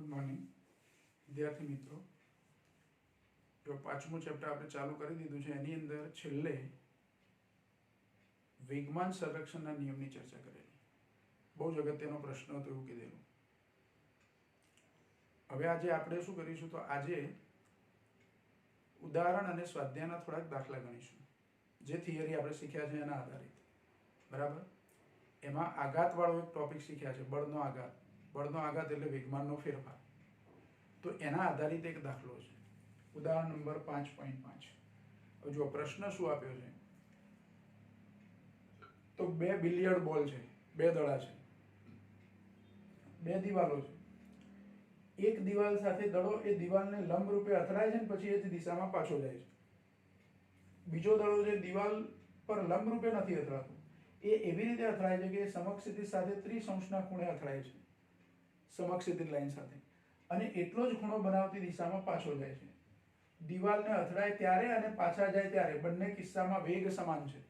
Good morning વિદ્યાર્થી મિત્રો। જો પાંચમું ચેપ્ટર આપણે ચાલુ કરી દીધું છે, એની અંદર છેલ્લે વેગમાન સંરક્ષણના નિયમની ચર્ચા કરેલી। બહુ જ અગત્યનો પ્રશ્ન હતો એવું કીધેલું। હવે આજે આપણે શું કરીશું, તો આજે ઉદાહરણ અને સ્વાધ્યાયના થોડાક દાખલા ગણીશું, જે થિયરી આપણે શીખ્યા છે એના આધારિત, બરાબર। એમાં આઘાતવાળો એક ટોપિક શીખ્યા છે, બળનો આઘાત। બળનો આઘાત એટલે વેગમાનનો ફેરફાર। તો એના આધારિત એક દાખલો છે, ઉદાહરણ નંબર 5.5। હવે જો પ્રશ્ન શું આપ્યો છે, તો બે બિલિયર્ડ બોલ છે, બે દડા છે, બે દિવાલો છે। એક દિવાલ સાથે દડો એ દિવાલને લંબ રૂપે અથડાય છે ને પછી એ જ દિશામાં પાછો જાય છે। બીજો દડો જે દિવાલ પર લંબ રૂપે નથી અથડાતો, એ એવી રીતે અથડાય છે કે સમક્ષિતિજ સાથે 30 અંશના ખૂણે અથડાય છે, સમક્ષિતિજ લાઈન સાથે, અને એટલો જ ખૂણો બનાવતી દિશામાં પાછો જાય છે। દિવાલને અથડાય ત્યારે અને પાછા જાય ત્યારે બંને કિસ્સામાં વેગ સમાન છે।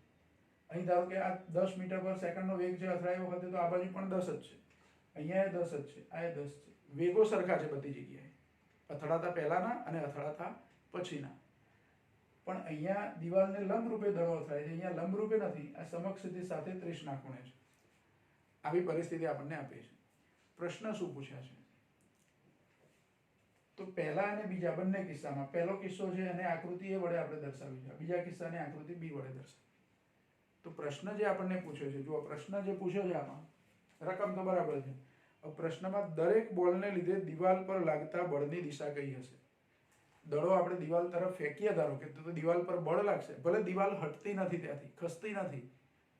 અહીં ધારો કે આ 10 મીટર પર સેકન્ડનો વેગ છે, અથડાય વખતે તો આ બાજુ પણ 10 જ છે, અહીંયા એ 10 જ છે, આ એ 10 છે। વેગો સરખા છે બધી જગ્યાએ, અથડાતા પહેલાના અને અથડાતા પછીના। પણ અહીંયા દિવાલને લંબ રૂપે દડો અથડાય છે, અહીંયા લંબ રૂપે નથી, આ સમક્ષિતિજ સાથે 30 ના ખૂણે છે। આવી પરિસ્થિતિ આપણને આપી છે। પ્રશ્ન શું પૂછ્યા છે, તો પહેલા અને બીજા બંને કિસ્સામાં પહેલો કિસ્સો છે એને આકૃતિ એ વડે આપણે દર્શાવી છે, બીજા કિસ્સાને આકૃતિ બી વડે દર્શાવી। તો પ્રશ્ન જે આપણને પૂછ્યો છે, જો પ્રશ્ન જે પૂછ્યો છે આમાં રકમ તો બરાબર છે। પ્રશ્નમાં દરેક બોલને લીધે દિવાલ પર લાગતા બળની દિશા કઈ હશે। દડો આપણે દિવાલ તરફ ફેંકીએ ધારો કે, તો દિવાલ પર બળ લાગશે, ભલે દિવાલ હટતી નથી, ત્યાંથી ખસતી નથી,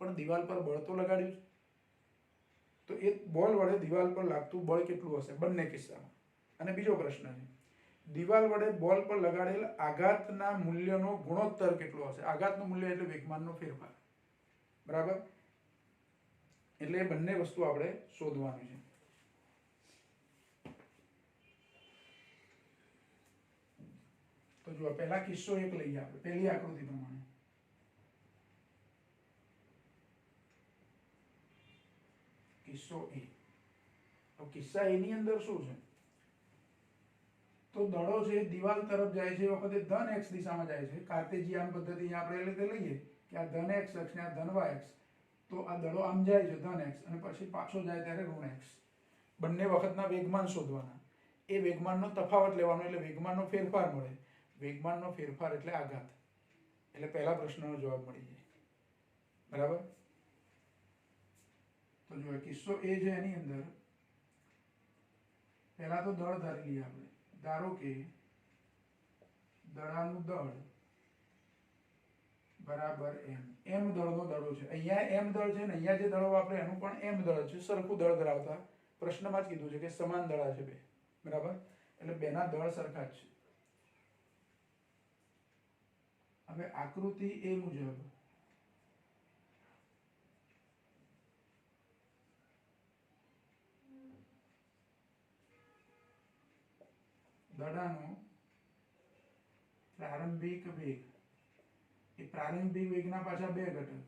પણ દિવાલ પર બળ તો લગાડ્યું છે। તો એ બોલ વડે દિવાલ પર લાગતું બળ કેટલું હશે બંને કિસ્સામાં। અને બીજો પ્રશ્ન છે, દિવાલ વડે બોલ પર લગાડેલ આઘાતના મૂલ્યનો ગુણોત્તર કેટલો હશે। આઘાતનું મૂલ્ય એટલે વેગમાનનો ફેરફાર, બરાબર। એટલે એ બંને વસ્તુ આપણે શોધવાની છે। તો જો પહેલા કિસ્સો એક લઈએ આપણે, પહેલી આકૃતિ પ્રમાણે। કિસ્સો એ, તો કિસ્સા એ ની અંદર શું છે, તો દડો છે દિવાલ તરફ જાય છે વખતે ધન x દિશામાં જાય છે। કાર્ટેશિયન પદ્ધતિ આપણે એ રીતે લઈએ કે આ ધન x અક્ષ ને આ ધન y અક્ષ, તો આ દડો આમ જાય છે ધન x, અને પછી પાછો જાય ત્યારે ઋણ x। બંને વખતના વેગમાન શોધવાના, એ વેગમાનનો તફાવત લેવાનો, એટલે વેગમાનનો ફેરફાર મળે। વેગમાનનો ફેરફાર એટલે આઘાત, એટલે પહેલા પ્રશ્નનો જવાબ મળી જાય, બરાબર। તો જો કિસ્સો એ છે એની અંદર પહેલા તો દળ ધારી લઈએ આપણે। ધારો કે દડાનું દળ બરાબર m દળનો દડો છે, અહીંયા m દળ છે ને અહીંયા જે દડો વાપરે એનું પણ m દળ છે, સરખું દળ ધરાવતા, પ્રશ્નમાં જ કીધું છે કે સમાન દળા છે બે, બરાબર। એટલે બેના દળ સરખા જ છે। હવે આકૃતિ એ મુજબ દડાનો પ્રારંભિક વેગ, એ પ્રારંભિક વેગના પાછા બે ઘટક,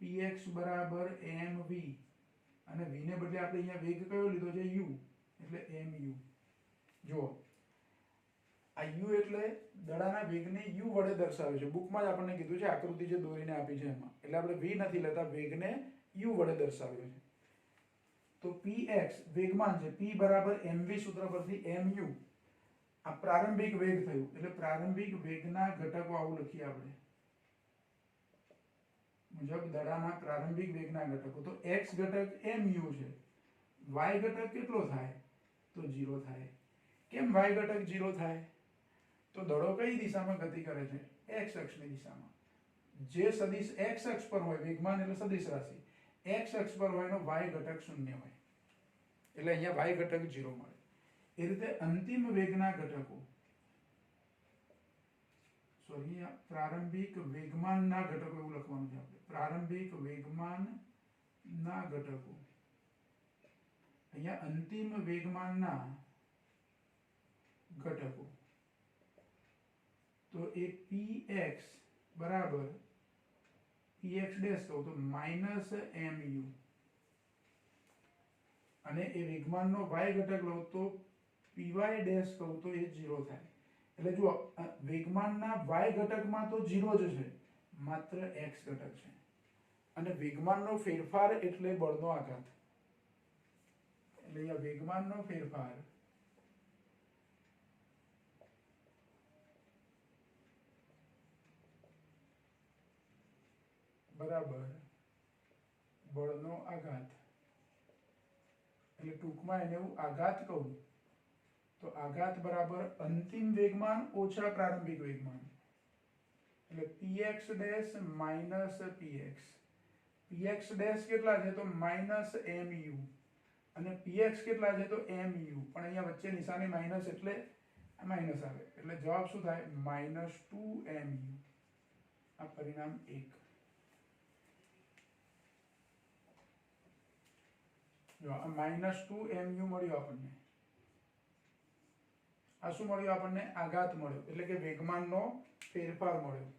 px બરાબર mv, અને v ને બદલે આપણે અહીંયા વેગ કયો લીધો છે u, એટલે mu। જો આ u એટલે દડાના વેગને u વડે દર્શાવે છે, બુકમાં જ આપણને કીધું છે, આકૃતિ જે દોરીને આપી છે એમાં, એટલે આપણે v નથી લેતા, વેગને u વડે દર્શાવ્યો છે। તો px વેગમાન છે, p બરાબર mv સૂત્ર પરથી mu, આ પ્રારંભિક વેગ થયું, એટલે પ્રારંભિક વેગના ઘટકો આવું લખીએ આપણે મુજબ દડાના પ્રારંભિક વેગના ઘટકો। તો x ઘટક mu છે, y ઘટક કેટલો થાય, તો 0 થાય। કેમ y ઘટક 0 થાય, તો દડો કઈ દિશામાં ગતિ કરે છે, x અક્ષની દિશામાં। જે સદિશ x અક્ષ પર હોય, વેગમાન એટલે સદિશ રાશિ, x અક્ષ પર હોય એનો y ઘટક 0 હોય, એટલે અહીંયા y ઘટક 0 મળે। એ રીતે અંતિમ વેગના ઘટકો, સોરી પ્રારંભિક વેગમાનના ઘટકો એવું લખવાનું છે આપણે, પ્રારંભિક વેગમાનના ઘટકો, અહીંયા અંતિમ વેગમાનના ઘટકો, તો એ px બરાબર px ડેશ કહું તો માઇનસ mu, અને એ વેગમાનનો y ઘટક લઉં તો પીવાય ડેશ કહું તો એ 0 થાય. એટલે જુઓ વેગમાનના y ઘટકમાં તો 0 જ છે, માત્ર x ઘટક છે. અને વેગમાનનો ફેરફાર એટલે બળનો આઘાત. એટલે અહીંયા વેગમાનનો ફેરફાર બરાબર બળનો આઘાત. એટલે ટૂંકમાં એને હું આઘાત કહું તો આઘાત બરાબર અંતિમ વેગમાન ઓછા પ્રારંભિક વેગમાન. એટલે px dash minus px. px dash કેટલા છે તો માઇનસ mu અને px કેટલા છે તો mu. પણ અહીંયા વચ્ચે નિશાની માઇનસ એટલે માઇનસ આવે. એટલે જવાબ શું થાય? -2mu. આ પરિણામ 1. જો આ -2mu મળ્યો આપણને. આ શું મળ્યું આપણને? આઘાત મળ્યો. એટલે કે વેગમાનનો ફેરફાર મળ્યો.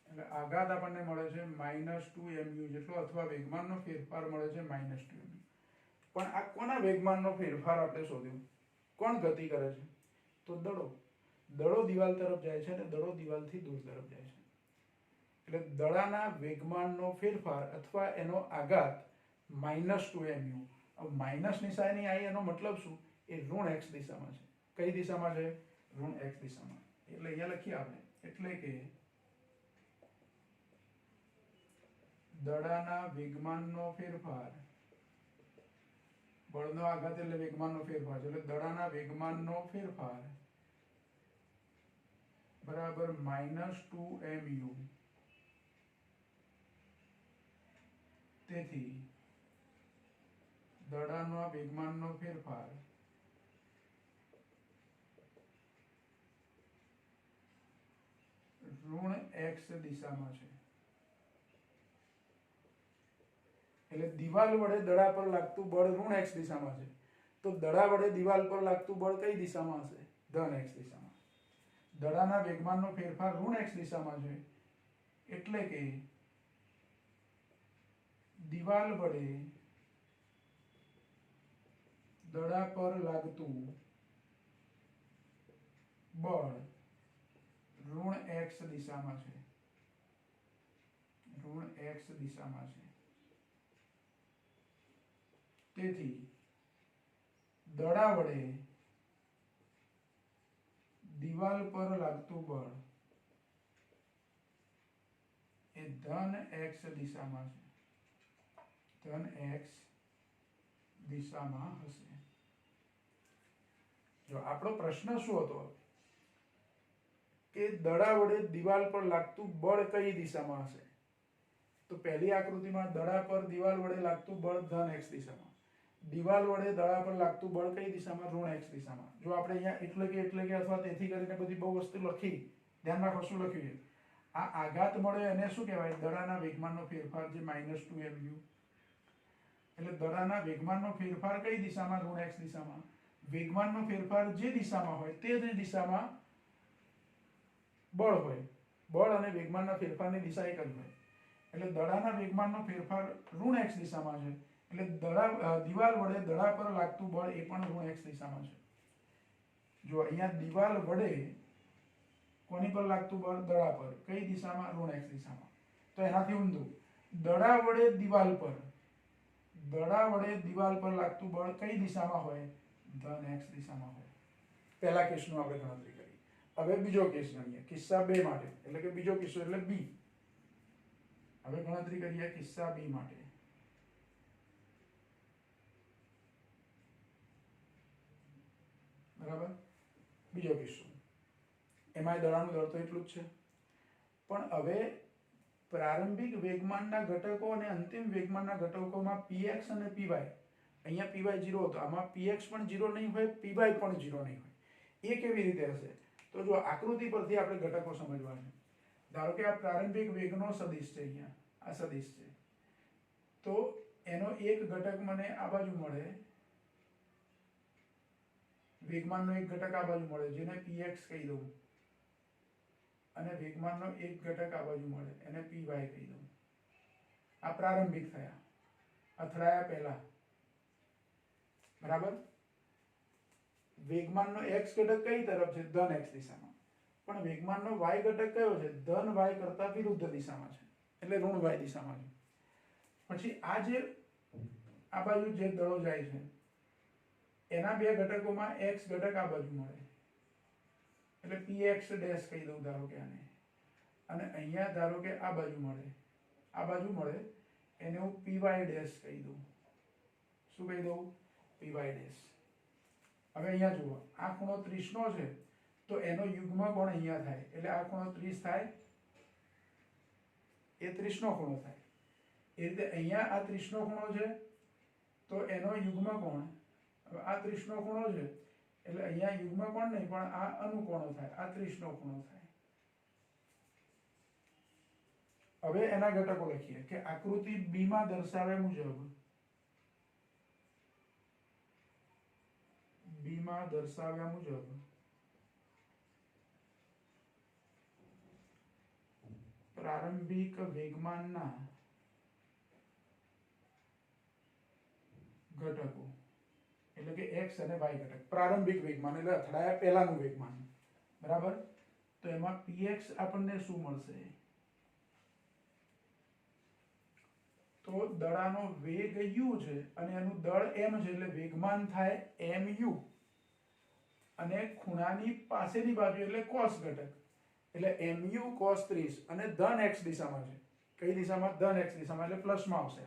એટલે આઘાત આપણને મળે છે -2mu જેટલો, અથવા વેગમાનનો ફેરફાર મળે છે -2mu. પણ આ કોના વેગમાનનો ફેરફાર આપણે શોધ્યો? કોણ ગતિ કરે છે? તો દડો. દડો દિવાલ તરફ જાય છે અને દડો દિવાલથી દૂર તરફ જાય છે. એટલે દડાના વેગમાનનો ફેરફાર અથવા એનો આઘાત -2mu. હવે માઇનસ નિશાની આવી એનો મતલબ શું? એ ઋણ x દિશામાં છે. કઈ દિશામાં છે? ઋણ x દિશામાં. એટલે અહીંયા લખીએ આપણે. એટલે કે દડાના વેગમાનનો ફેરફાર, બળનો આઘાત એટલે વેગમાનનો ફેરફાર છે. એટલે દડાના વેગમાનનો ફેરફાર બરાબર -2mu. તેથી દડાના વેગમાનનો ફેરફાર ઋણ x દિશામાં છે. એટલે દિવાલ વડે દડા પર લાગતું બળ ઋણ x દિશામાં છે. તો દડા વડે દિવાલ પર લાગતું બળ કઈ દિશામાં હશે? ધન x દિશામાં. દડાના વેગમાનનો ફેરફાર ઋણ x દિશામાં છે. એટલે કે દિવાલ વડે દડા પર લાગતું બળ ઋણ x દિશામાં છે. ઋણ x દિશામાં છે. તેથી દડા વડે દિવાલ પર લાગતું બળ એ ધન x દિશામાં છે. ધન x દિશામાં હશે. જો આપણો પ્રશ્ન શું હતો કે દડા વડે દિવાલ પર લાગતું બળ કઈ દિશામાં હશે? તો પહેલી આકૃતિમાં દડા પર દિવાલ વડે લાગતું બળ ધન x દિશામાં. દિવાલ વડે દડા પર લાગતું બળ કઈ દિશામાં? ઋણ x દિશામાં. જો આપણે અહીંયા એટલે કે અથવા તેથી કરીને બધી બહુ વસ્તુ લખી, ધ્યાન રાખો શું લખ્યું છે. આ આઘાત મળે એને શું કહેવાય? દડાના વેગમાનનો ફેરફાર જે -2mu. એટલે દડાના વેગમાનનો ફેરફાર કઈ દિશામાં? ઋણ x દિશામાં. વેગમાનનો ફેરફાર જે દિશામાં હોય તે જ દિશામાં બળ હોય. બળ અને વેગમાનના ફેરફારની દિશા એક જ હોય. એટલે દડાના વેગમાનનો ફેરફાર ઋણ x દિશામાં છે. એટલે દિવાલ વડે દડા પર લાગતું બળ એ પણ ઋણ x દિશામાં છે. જો અહીંયા દિવાલ વડે કોની પર લાગતું બળ? દડા પર. કઈ દિશામાં? ઋણ x દિશામાં. તો એનાથી ઊંધું દડા વડે દિવાલ પર લાગતું બળ કઈ દિશામાં હોય? ધન x દિશામાં હોય. પહેલા કેસનું આપણે ગણતરી કરી. હવે બીજો કેસ ગણીએ. કિસ્સા 2 માટે. એટલે કે બીજો કિસ્સો એટલે b. હવે ગણતરી કરીએ કિસ્સા b માટે. બરાબર. બીજો કિસ્સો. એમાં દડાનું દળ તો એટલું જ છે. પણ હવે પ્રારંભિક વેગમાનના ઘટકો અને અંતિમ વેગમાનના ઘટકોમાં px અને py. અહીંયા py 0 હતો, આમાં px પણ 0 નહીં હોય, py પણ 0 નહીં હોય. એ કેવી રીતે હશે? તો જો આકૃતિ પરથી આપણે ઘટકો સમજવા છે. ધારો કે આ પ્રારંભિક વેગનો સદિશ છે. અહીંયા આ સદિશ છે. તો એનો એક ઘટક મને આ બાજુ મળે, વેગમાનનો એક ઘટક આ બાજુ મળે જેને px કહી દઉં, અને વેગમાનનો એક ઘટક આ બાજુ મળે એને py કહી દઉં. આ પ્રારંભિક થયા, અથડાયા પહેલા, બરાબર. વેગમાનનો x ઘટક કઈ તરફ છે? ધન x દિશામાં. પણ વેગમાનનો y ઘટક કયો છે? ધન y કરતા વિરુદ્ધ દિશામાં છે, એટલે ઋણ y દિશામાં છે. પછી આ જે આ બાજુ જે દળો જાય છે એના બે ઘટકોમાં x ઘટક આ બાજુ મળે, એટલે px ડેશ કહી દઉં ધારો કે આને, અને અહીંયા ધારો કે આ બાજુ મળે, આ બાજુ મળે એને હું py ડેશ કહી દઉં. શું કહી દઉં? py dash. હવે અહીંયા જુઓ, આ ખૂણો 30 નો છે તો એનો યુગ્મ કોણ અહીંયા થાય, એટલે આ ખૂણો 30 થાય, એ 30 નો ખૂણો થાય. એ રીતે અહીંયા આ 30 નો ખૂણો છે તો એનો યુગ્મ કોણ, હવે આ 30 નો ખૂણો છે એટલે અહીંયા યુગ્મ કોણ નહીં પણ આ અનુકોણો થાય, આ 30 નો ખૂણો થાય. હવે એના ઘટકો લખીએ કે આકૃતિ બી માં દર્શાવ્યા મુજબ, બી માં દર્શાવ્યા મુજબ પ્રારંભિક વેગમાનના ઘટકો, એટલે કે x અને y ઘટક, પ્રારંભિક વેગમાન એટલે અથડાયા પહેલાનું વેગમાન, બરાબર. તો એમાં px આપણને શું મળશે? તો દડાનો વેગ u છે અને એનું દળ m છે એટલે વેગમાન થાય mu, અને ખૂણાની પાસેની બાજુ એટલે cos ઘટક એટલે mu cos 30, અને ધન x દિશામાં છે. કઈ દિશામાં? ધન x દિશામાં, એટલે પ્લસમાં આવશે.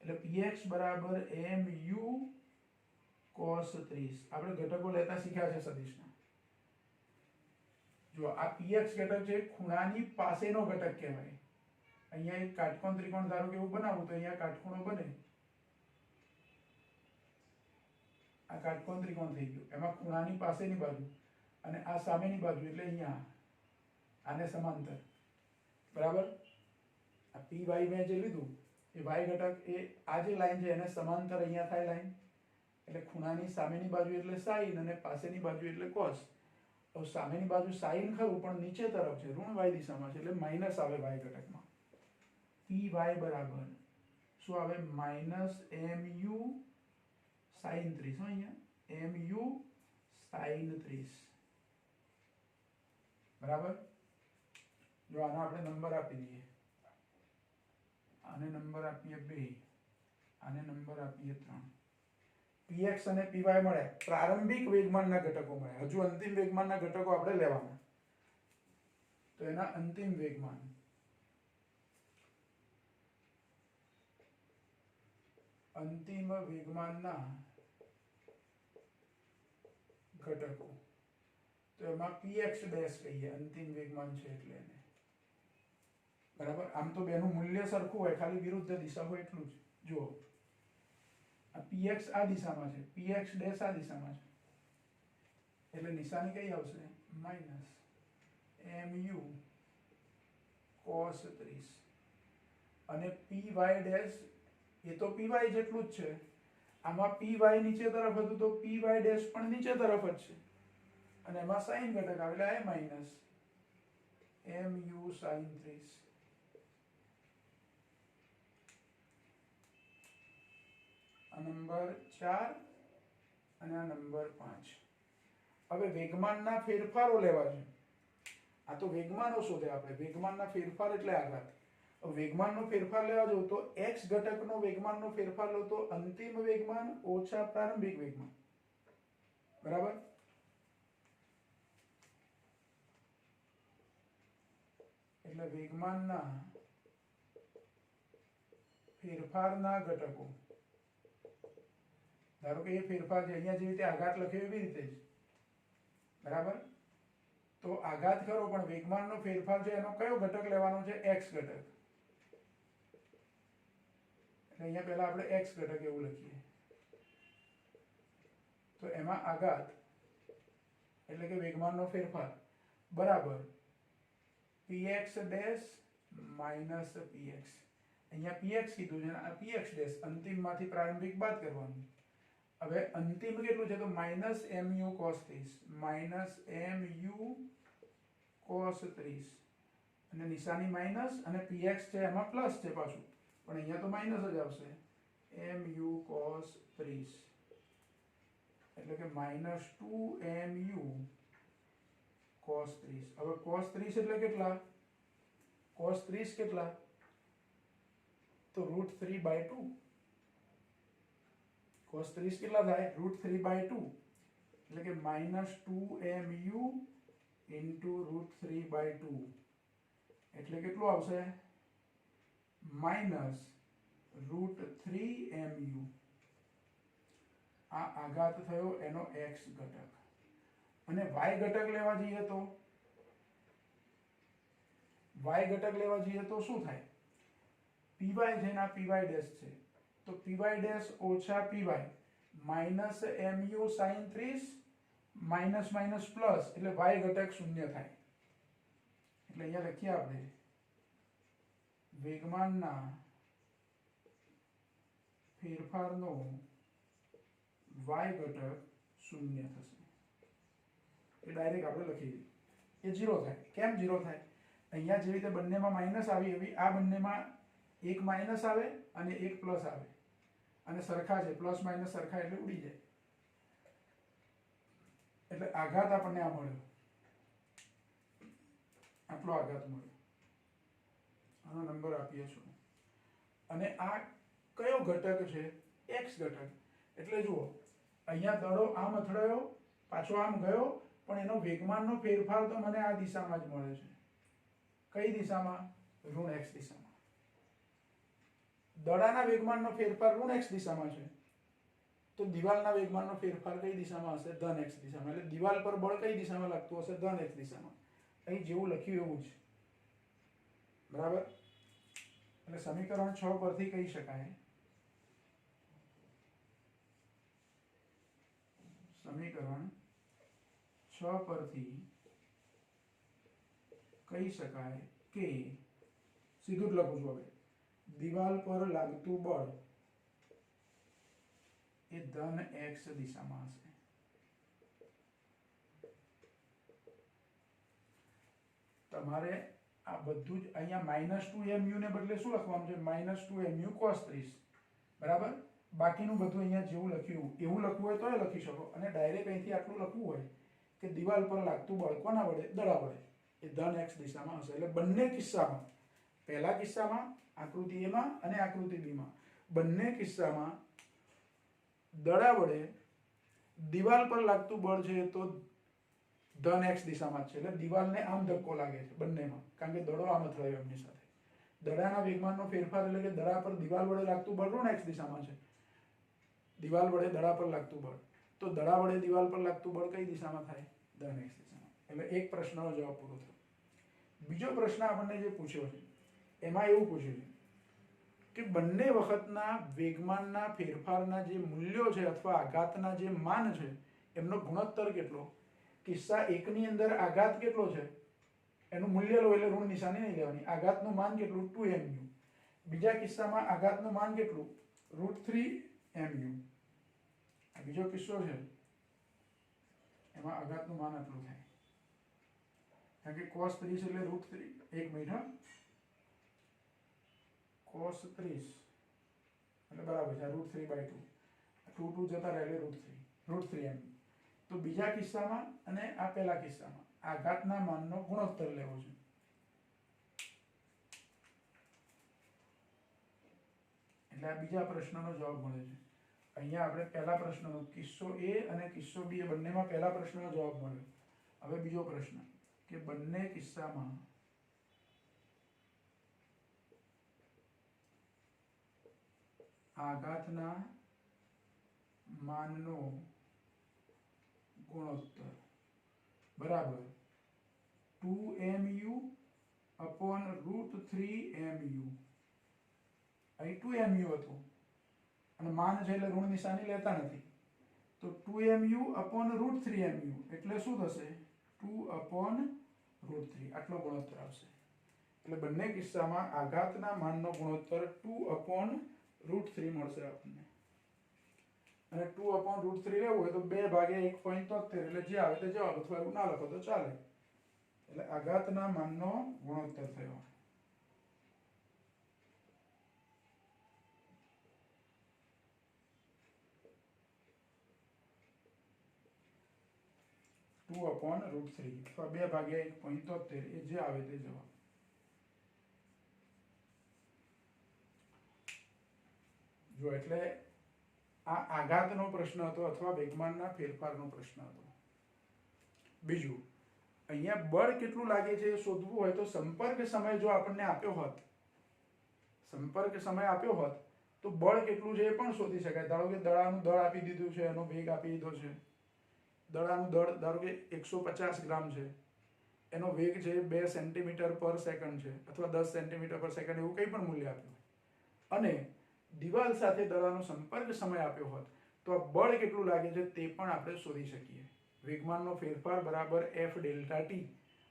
એટલે px બરાબર mu cos 30. આપણે ઘટકો લેતા શીખ્યા છે સદિશના. જો આ px ઘટક છે, ખૂણાની પાસેનો ઘટક કહેવાય. અહીંયા એક કાટકોણ ત્રિકોણ ધારો કે એવું બનાવું તો અહીંયા કાટખૂણો બને, આ કાટકોણ ત્રિકોણ થઈ ગયું. એમાં ખૂણાની પાસેની બાજુ અને આ સામેની બાજુ એટલે અહીંયા આને સમાંતર, બરાબર. આ py મેં જે લીધું એ y ઘટક, એ આ જે લાઈન છે એને સમાંતર અહીંયા થાય લાઈન, એટલે ખૂણાની સામેની બાજુ એટલે sin અને પાસેની બાજુ એટલે cos. તો સામેની બાજુ sin ખરું પણ નીચે તરફ છે, ઋણ y દિશામાં છે એટલે માઈનસ આવે y ઘટકમાં. py બરાબર શું આવે? Minus mu sin 30. અહીંયા mu sin 30, બરાબર. જો આનો આપણે નંબર આપી દઈએ, આને નંબર આપીએ 2, આને નંબર આપીએ 3. px અને py મળે, પ્રારંભિક વેગમાનના ઘટકો મળે. હજુ અંતિમ વેગમાનના ઘટકો આપણે લેવાના. તો એના અંતિમ વેગમાન, અંતિમ વેગમાનના ઘટકો, તો એમાં px ડેશ કહીએ, અંતિમ વેગમાન છે એટલે એને, બરાબર. આમ તો બેનું મૂલ્ય સરખું હોય, ખાલી વિરુદ્ધ દિશા હોય એટલું જ. જુઓ, આ px આ દિશામાં છે, px ડેશ આ દિશામાં છે, એટલે નિશાની કઈ આવશે? માઈનસ mu cos 30, અને py ડેશ એ તો py જેટલું જ છે. આમાં py નીચે તરફ હતું તો py ડેશ પણ નીચે તરફ જ છે, અને એમાં sin ઘટક આવે એટલે માઈનસ mu sin 30. આ નંબર 4 અને આ નંબર 5. હવે વેગમાનના ફેરફારો લેવા છે. આ તો વેગમાનો શોધે આપણે. વેગમાનના ફેરફાર એટલે આઘાત. વેગમાનનો ફેરફાર લેવા જાવ તો x ઘટકનો વેગમાનનો ફેરફાર લો તો અંતિમ વેગમાન ઓછા પ્રારંભિક વેગમાન, બરાબર. એટલે વેગમાનના ફેરફારના ઘટકો, ધારો કે એ ફેરફાર છે અહીંયા જેવી રીતે આઘાત લખ્યો એવી રીતે જ, બરાબર. તો આઘાત કરો પણ વેગમાનનો ફેરફાર છે એનો કયો ઘટક લેવાનો છે? x ઘટક. અહીંયા પહેલા આપણે x ઘટક એવું લખીએ. તો એમાં આઘાત એટલે કે વેગમાનનો ફેરફાર બરાબર px ડેશ માઈનસ px. અહીંયા px કીધું છે, આ px ડેશ, અંતિમમાંથી પ્રારંભિક બાદ કરવાનું. હવે અંતિમ કેટલું છે? તો minus mu cos 30, minus mu cos 30, અને નિશાની માઈનસ અને px છે એમાં પ્લસ છે પાછું, પણ અહીંયા તો માઇનસ જ આવશે mu cos 30 એટલે કે -2mu cos 30. હવે cos 30 એટલે કેટલા? cos 30 કેટલા? તો √3/2. cos 30 કેટલા થાય? √3/2 એટલે કે -2mu into √3/2 એટલે કેટલું આવશે? -√3mu. આ આઘાત થયો એનો x ઘટક. અને y ઘટક લેવા જઈએ તો શું થાય? py છે ને આ py ડેશ છે, તો py ડેશ ઓછા py -mu sin 30 minus minus plus એટલે y ઘટક 0 થાય. એટલે અહીંયા લખીએ આપણે વેગમાનના ફેરફારનો y ઘટક 0 થશે. એ ડાયરેક્ટ આપણે લખી દઈએ. એ 0 થાય. કેમ 0 થાય? અહીંયા જેવી રીતે બંનેમાં માઇનસ આવી એવી આ બંનેમાં એક માઇનસ આવે અને એક પ્લસ આવે, અને સરખા છે, પ્લસ માઇનસ સરખા એટલે ઉડી જાય. એટલે આઘાત આપણને આ મળ્યો, આટલો આઘાત મળ્યો. આનો નંબર આપીએ છું. અને આ કયો ઘટક છે? x ઘટક. એટલે જુઓ, અહીંયા દડો આમ અથડાયો, પાછો આમ ગયો, પણ એનો વેગમાનનો ફેરફાર તો મને આ દિશામાં જ મળે છે. કઈ દિશામાં? ઋણ x દિશામાં. દડાના વેગમાનનો ફેરફાર ઋણ x દિશામાં છે, તો દિવાલના વેગમાનનો ફેરફાર કઈ દિશામાં હશે? ધન x દિશામાં. એટલે દિવાલ પર બળ કઈ દિશામાં લાગતું હશે? ધન x દિશામાં. અહીં જેવું લખ્યું એવું જ. બરાબર? એટલે સમીકરણ 6 પરથી કહી શકાય, સમીકરણ 6 પરથી કહી શકાય કે સીધું જ લખું છું હવે, દિવાલ પર લાગતું બળ એ ધન x દિશામાં હશે. તમારે આ બધું જ અહીંયા -2mu ને બદલે શું લખવાનું છે? -2mu cos 30. બરાબર? બાકીનું બધું અહીંયા જેવું લખ્યું એવું લખવું હોય તોય લખી શકો, અને ડાયરેક્ટ અહીંથી આટલું લખવું હોય કે દિવાલ પર લાગતું બળ કોના વડે? દડા વડે. એ ધન x દિશામાં હશે. એટલે બંને કિસ્સામાં, પહેલા કિસ્સામાં આકૃતિ A માં અને આકૃતિ B માં, બંને કિસ્સામાં દડા વડે દિવાલ પર લાગતું બળ છે તો ધન x દિશામાં જ છે. એટલે દિવાલને આમ ધક્કો લાગે છે બંનેમાં, કારણ કે દડો આમ અથડાયો એમની સાથે. દડાના વેગમાનનો ફેરફાર એટલે કે દડા પર દિવાલ વડે લાગતું બળ ઋણ x દિશામાં છે. દિવાલ વડે દડા પર લાગતું બળ, તો દડા વડે દિવાલ પર લાગતું બળ કઈ દિશામાં થાય? ધન x દિશામાં. એટલે એક પ્રશ્નનો જવાબ પૂરો થયો. બીજો પ્રશ્ન આપણને જે પૂછ્યો છે એમાં એવું પૂછ્યું છે કે બંને વખતના વેગમાનના ફેરફારના જે મૂલ્યો છે અથવા આઘાતના જે માન છે એમનો ગુણોત્તર કેટલો? કિસ્સા 1 ની અંદર આઘાત કેટલો છે એનું મૂલ્ય લો, એટલે ઋણ નિશાની નહીં લેવાની. આઘાતનું માન કેટલું? 2mu. બીજા કિસ્સામાં આઘાતનું માન કેટલું? √3mu. આ બીજો કિસ્સો છે એમાં આઘાતનું માન આટલું થાય, કારણ કે cos 30 એટલે √3. એક મિનિટ હા, cos 30 એટલે બરાબર છે √3/2. 2 જતા રહે એટલે √3mu. તો બીજા કિસ્સામાં અને આ પહેલા કિસ્સામાં આઘાતના માનનો ગુણોત્તર લેવો છે. એટલે આ બીજા પ્રશ્નનો જવાબ મળે છે. અહીંયા આપણે પહેલા પ્રશ્નનો કિસ્સો A અને કિસ્સો B એ બંનેમાં પહેલા પ્રશ્નનો જવાબ મળ્યો. હવે બીજો પ્રશ્ન કે બંને કિસ્સામાં આઘાતના માનનો ગુણોત્તર બરાબર 2mu upon √3mu. અહીં 2mu હતું અને માન છે એટલે ઋણ નિશાની લેતા નથી, તો 2mu upon √3mu એટલે શું થશે? 2/√3. આટલો ગુણોત્તર આવશે. એટલે બંને કિસ્સામાં આઘાતના માનનો ગુણોત્તર 2/√3 મળશે આપણને. અને 2/√3 લેવું હોય તો 2/1.73 એટલે જે આવે તે જવાબ, અથવા એવું ના લખો તો ચાલે. એટલે આઘાતના માનનો ગુણોત્તર થયો. 2/√3 અથવા 2/1.73 એ જે આવે તે જવાબ. જો એટલે આ આઘાતનો પ્રશ્ન હતો અથવા વેગમાનના ફેરફારનો પ્રશ્ન હતો. બીજું, અહીંયા બળ કેટલું લાગે છે એ શોધવું હોય તો સંપર્ક સમય જો આપણને આપ્યો હોત, સંપર્ક સમય આપ્યો હોત તો બળ કેટલું છે એ પણ શોધી શકાય. ધારો કે દડાનું દળ આપી દીધું છે, એનો વેગ આપી દીધો છે. દડાનું દળ ધારો કે 150 ગ્રામ છે, એનો વેગ છે 2 સેન્ટીમીટર પર સેકન્ડ છે અથવા 10 સેન્ટીમીટર પર સેકન્ડ, એવું કંઈ પણ મૂલ્ય આપ્યું અને દિવાલ સાથે દડાનો સંપર્ક સમય આપ્યો હોત તો આ બળ કેટલું લાગે છે તે પણ આપણે શોધી શકીએ. વેગમાનનો ફેરફાર બરાબર F ડેલ્ટા ટી,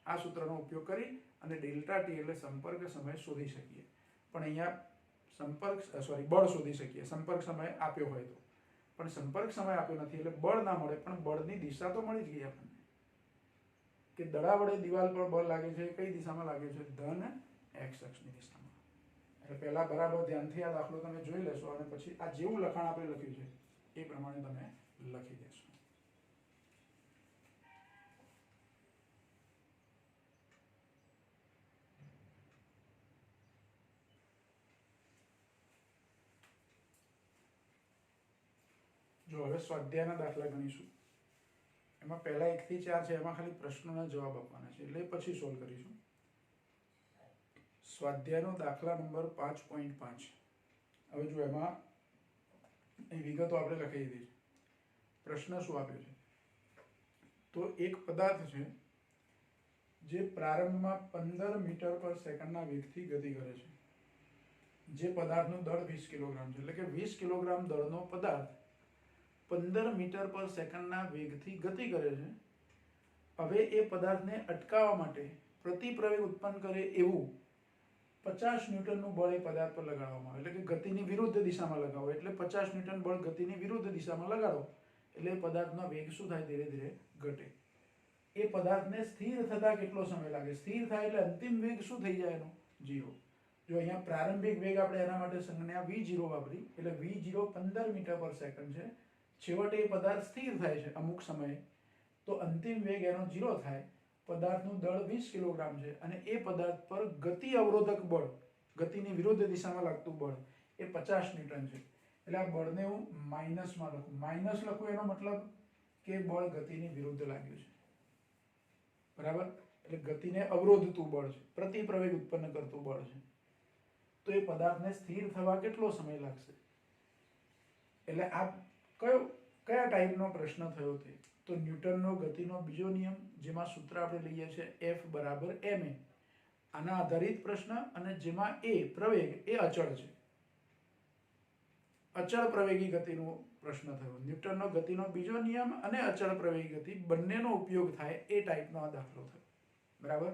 આ સૂત્રનો ઉપયોગ કરી અને ડેલ્ટા ટી એટલે સંપર્ક સમય શોધી શકીએ. પણ અહીંયા બળ શોધી શકીએ સંપર્ક સમય આપ્યો હોય તો. પણ સંપર્ક સમય આપ્યો નથી એટલે બળ ના મળે, પણ બળની દિશા તો મળી જ ગઈ આપણને કે દડા વડે દિવાલ પર બળ લાગે છે કઈ દિશામાં લાગે છે? ધન x અક્ષની દિશામાં. એટલે પહેલા બરાબર ધ્યાનથી આ દાખલો તમે જોઈ લેશો અને પછી આ જેવું લખાણ આપણે લખ્યું છે એ પ્રમાણે તમે લખી દેશો. જો હવે સ્વાધ્યાયના દાખલા ગણીશું. એમાં પહેલા 1 થી 4 છે, એમાં ખાલી પ્રશ્નોના જવાબ આપવાના છે એટલે પછી સોલ્વ કરીશું. સ્વાધ્યાયનો દાખલા નંબર 5.5. હવે જો એમાં એ વિગતો આપણે લખી દીધી છે. પ્રશ્ન શું આપ્યો છે? તો એક પદાર્થ છે જે પ્રારંભમાં 15 મીટર પર સેકન્ડના વેગથી ગતિ કરે છે. જે પદાર્થનું દળ 20 કિલોગ્રામ છે, એટલે કે 20 કિલોગ્રામ દળનો પદાર્થ 15 મીટર પર સેકન્ડના વેગથી ગતિ કરે છે. હવે એ પદાર્થને અટકાવવા માટે પ્રતિપ્રવેગ ઉત્પન્ન કરે એવું 50 ન્યૂટનનું બળ એ પદાર્થ પર લગાડવામાં આવે. એટલે કે ગતિની વિરુદ્ધ દિશામાં લગાવો એટલે 50 ન્યૂટન બળ ગતિની વિરુદ્ધ દિશામાં લગાડો એટલે પદાર્થનો વેગ શું થાય? ધીરે ધીરે ઘટે. એ પદાર્થને સ્થિર થતા કેટલો સમય લાગે? સ્થિર થાય એટલે અંતિમ વેગ શું થઈ જાય એનો? 0. જો અહીંયા પ્રારંભિક વેગ આપણે એના માટે સંજ્ઞા v0 વાપરી એટલે v0 15 મીટર પર સેકન્ડ છે. છેવટે એ પદાર્થ સ્થિર થાય છે અમુક સમયે, તો અંતિમ વેગ એનો 0 થાય. પદાર્થનું દળ 20 કિલોગ્રામ છે અને એ પદાર્થ પર ગતિ અવરોધક બળ, ગતિની વિરુદ્ધ દિશામાં લાગતું બળ એ 50 ન્યૂટન છે. એટલે આ બળને હું માઇનસમાં લખું. માઇનસ લખું એનો મતલબ કે બળ ગતિની વિરુદ્ધ લાગ્યું છે. બરાબર? એટલે ગતિને અવરોધતું બળ છે, પ્રતિપ્રવેગ ઉત્પન્ન કરતું બળ છે. તો એ પદાર્થને સ્થિર થવા કેટલો સમય લાગશે? એટલે આ કયા ટાઈપનો પ્રશ્ન થયો તે? તો ન્યૂટનનો ગતિનો બીજો નિયમ, જેમાં સૂત્ર આપણે લઈએ છીએ F બરાબર ma. આના આધારિત પ્રશ્ન અને જેમાં a પ્રવેગ એ અચળ છે. અચળ પ્રવેગી ગતિનો પ્રશ્ન થયો. ન્યૂટનનો ગતિનો બીજો નિયમ અને અચળ પ્રવેગી ગતિ બંનેનો ઉપયોગ થાય એ ટાઈપનો આ દાખલો થયો. બરાબર?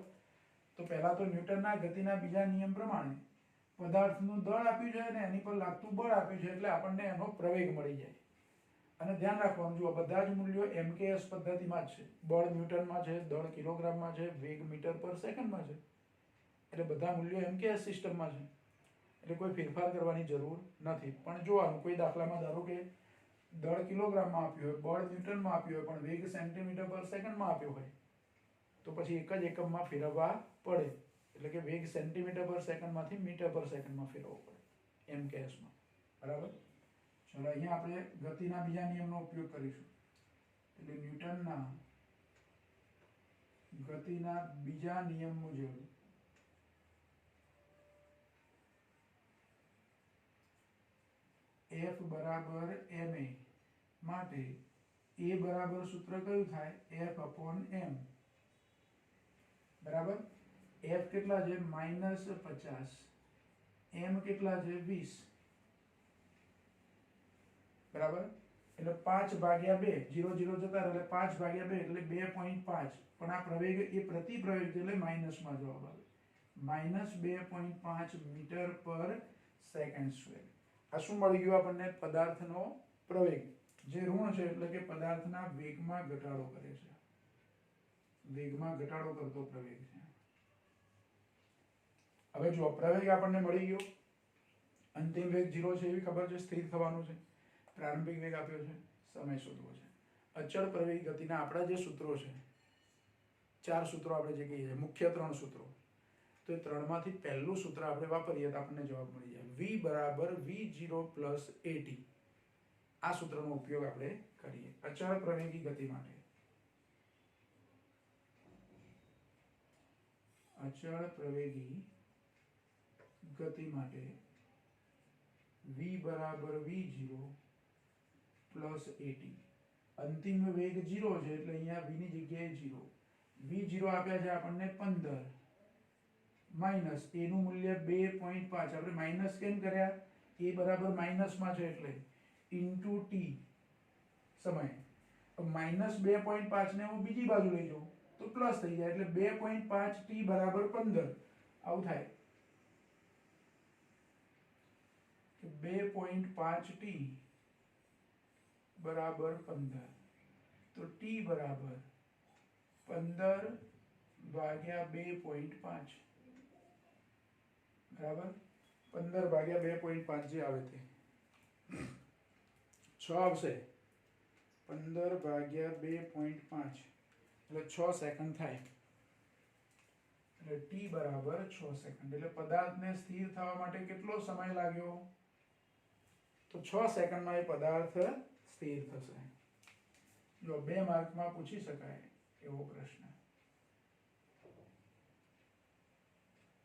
તો પહેલા તો ન્યૂટનના ગતિના બીજા નિયમ પ્રમાણે પદાર્થનું દળ આપ્યું છે અને એની પર લાગતું બળ આપ્યું છે એટલે આપણને એનો પ્રવેગ મળી જાય. અને ધ્યાન રાખવાનું, જુઓ બધા જ મૂલ્યો MKS પદ્ધતિમાં જ છે. બળ ન્યૂટનમાં છે, દળ કિલોગ્રામમાં છે, વેગ મીટર પર સેકન્ડમાં છે. એટલે બધા મૂલ્યો MKS સિસ્ટમમાં છે. એટલે કોઈ ફેરફાર કરવાની જરૂર નથી. પણ જોવાનું, કોઈ દાખલામાં ધારો કે દળ કિલોગ્રામમાં આપ્યું હોય, બળ ન્યૂટનમાં આપ્યું હોય, પણ વેગ સેન્ટીમીટર પર સેકન્ડમાં આપ્યો હોય તો પછી એક જ એકમમાં ફેરવવા પડે. એટલે કે વેગ સેન્ટીમીટર પર સેકન્ડમાંથી મીટર પર સેકન્ડમાં ફેરવવો પડે MKSમાં. બરાબર? ચલો અહીંયા આપણે ગતિના બીજા નિયમનો ઉપયોગ કરીશું. એટલે ન્યૂટનના ગતિના બીજા નિયમ મુજબ F બરાબર ma માટે a બરાબર સૂત્ર કયું થાય? F/m. બરાબર? F કેટલા છે? -50. m કેટલા છે? 20. બરાબર? એટલે 5/2, 0 0 જતા રહે એટલે 5/2 એટલે 2.5. પણ આ પ્રવેગ એ પ્રતિપ્રવેગ એટલે માઇનસમાં જવાબ આવે. -2.5 મીટર પર સેકન્ડ સ્ક્વેર. આ શું મળી ગયું આપણને? પદાર્થનો પ્રવેગ, જે ઋણ છે એટલે કે પદાર્થના વેગમાં ઘટાડો કરે છે. વેગમાં ઘટાડો કરતો પ્રવેગ છે. હવે જો પ્રવેગ આપણને મળી ગયો, અંતિમ વેગ 0 છે એવી ખબર છે, સ્થિર થવાનું છે. પ્રારંભિક વેગ આપ્યો છે, સમય શોધવો છે. અચળ પ્રવેગી ગતિના આપણા જે સૂત્રો છે 4 સૂત્રો આપણે જે કહીએ છીએ મુખ્ય 3 સૂત્રો, તો એ 3માંથી પહેલું સૂત્ર આપણે વાપરીએ તો આપણને જવાબ મળી જાય v બરાબર v0 પ્લસ at. આ સૂત્રનો ઉપયોગ આપણે કરીએ અચળ પ્રવેગી ગતિ માટે. અચળ પ્રવેગી ગતિ માટે v બરાબર v0 પ્લસ at. અંતિમ વેગ 0 છે એટલે અહીંયા v ની જગ્યાએ 0. v0 આપ્યા છે આપણને 15 માઇનસ a નું મૂલ્ય 2.5. આપણે માઇનસ કેમ કર્યા? a બરાબર માઇનસમાં છે એટલે ઇન્ટુ t સમય. માઇનસ 2.5 ને હું બીજી બાજુ લઈ જાઉં તો પ્લસ થઈ જાય એટલે 2.5 t બરાબર 15. આવું થાય 2.5 t બરાબર 15. તો t બરાબર 15 ભાગ્યા 2.5 બરાબર 15 ભાગ્યા 2.5 જે આવે તે 6 આવશે. 15 ભાગ્યા 2.5 એટલે 6 સેકન્ડ થાય. એટલે t બરાબર 6 સેકન્ડ. એટલે પદાર્થને સ્થિર થવા માટે કેટલો સમય લાગ્યો? તો 6 સેકન્ડમાં એ પદાર્થ સ્થિર થશે. જો 2 માર્કમાં પૂછી શકાય એવો પ્રશ્ન.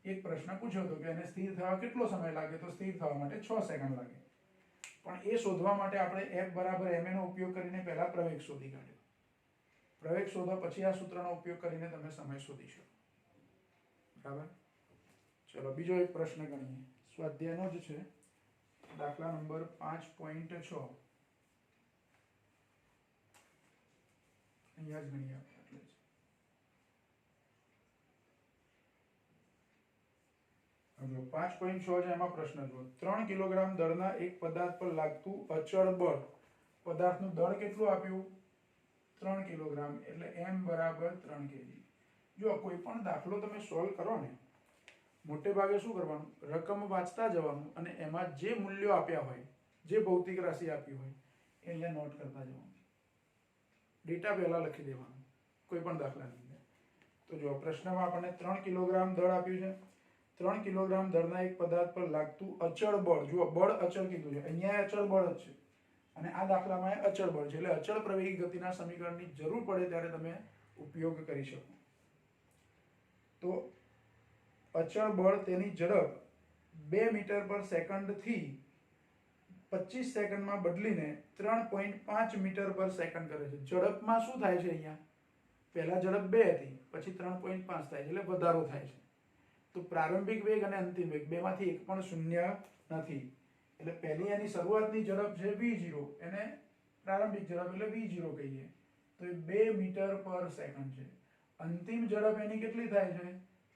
એક પ્રશ્ન પૂછ્યો હતો કે એને સ્થિર થવા કેટલો સમય લાગે? તો સ્થિર થવા માટે 6 સેકન્ડ લાગે. પણ એ શોધવા માટે આપણે F બરાબર ma નો ઉપયોગ કરીને પહેલા પ્રવેગ શોધી કાઢ્યો. પ્રવેગ શોધો પછી આ સૂત્રનો ઉપયોગ કરીને તમે સમય શોધી શકો. બરાબર. ચલો બીજો એક પ્રશ્ન ગણીએ. સ્વાધ્યાયનો જ છે, દાખલા નંબર 5.6. અહીંયા જ ગણીએ આપણે. એટલે જ 5.6 છે. એમાં પ્રશ્ન જુઓ. 3 કિલોગ્રામ દળના એક પદાર્થ પર લાગતું અચળ બળ. પદાર્થનું દળ કેટલું આપ્યું? 3 કિલોગ્રામ એટલે m બરાબર 3 kg. જો કોઈ પણ દાખલો તમે સોલ્વ કરો ને, મોટે ભાગે શું કરવાનું? રકમ વાંચતા જવાનું અને એમાં જે મૂલ્યો આપ્યા હોય, જે ભૌતિક રાશિ આપી હોય એ અહીંયા નોટ કરતા જવાનું. ડેટા પહેલા લખી દેવાનું કોઈ પણ દાખલાની અંદર. તો જો પ્રશ્નમાં આપણને 3 કિલોગ્રામ દળ આપ્યું છે. 3 કિલોગ્રામ દળના એક પદાર્થ પર લાગતું અચળ બળ. જુઓ બળ અચળ કીધું છે, અહીંયા અચળ બળ જ છે અને આ દાખલામાં અચળ બળ છે. એટલે અચળ પ્રવેગી ગતિના સમીકરણની જરૂર પડે ત્યારે તમે ઉપયોગ કરી શકો. તો અચળ બળ તેની ઝડપ 2 મીટર પર સેકન્ડ થી 25 સેકન્ડમાં બદલીને 3.5 મીટર પર સેકન્ડ કરે છે. ઝડપમાં શું થાય છે? અહીંયા પહેલા ઝડપ 2 હતી, પછી 3.5 થાય છે એટલે વધારો થાય છે. તો પ્રારંભિક વેગ અને અંતિમ વેગ બેમાંથી એક પણ શૂન્ય નથી. એટલે પહેલી એની શરૂઆતની ઝડપ છે v0, એને પ્રારંભિક ઝડપ એટલે v0 કહીએ. તો એ 2 મીટર પર સેકન્ડ છે. અંતિમ ઝડપ એની કેટલી થાય છે?